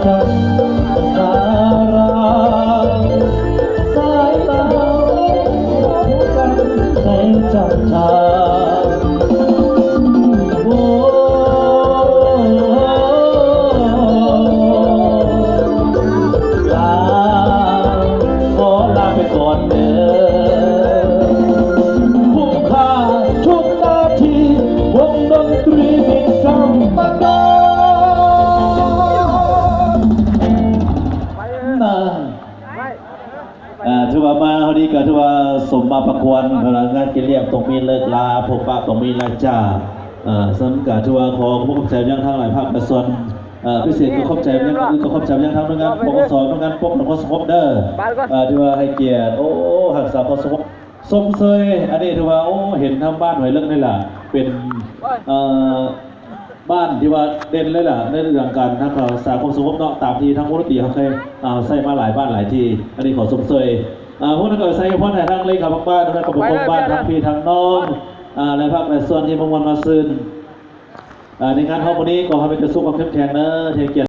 ฉันสาราสายตากันในจันทราโอ้ลาขอลาไปก่อนเด้อคุ้มค่าทุกนาทีวงดนตรีมีกำปังถือว่ามาเขาดีก็ถือว่าสมมาประควรงานกินเลี้ยงตรงมีเลิกลาพบปะตรงมีลาจ่าสำคัญถือว่าขอผู้เข้าใจยังทั้งหลายภาคส่วนพิเศษก็เข้าใจยังอื่นก็เข้าใจยังทั้งงานปกสทั้งงานปกของสมบเด้อถือว่าให้เกียรติโอ้หักษาพอสมบสมเสยอันนี้ถือว่าโอ้เห็นทางบ้านหน่วยเรื่องนี่แหละเป็นบ้านที่ว่าเด่นเลยล่ะในเรื่องการทางสาคมสมบเนาะตามที่ทั้งมูลนิธิเขาเคยใส่มาหลายบ้านหลายที่อันนี้ขอสมเสยพวกนั้นก็ใส่พ่อแต่ทางเลยครับบ้านทั้งกบฏบ้านทั้งพี่ทั้งน้องในภาคในส่วนที่มงคลมาซึนในงานห้องวันนี้ก็ให้เป็นกระสุนความเข้มแข็งเนอะเทเกียรติ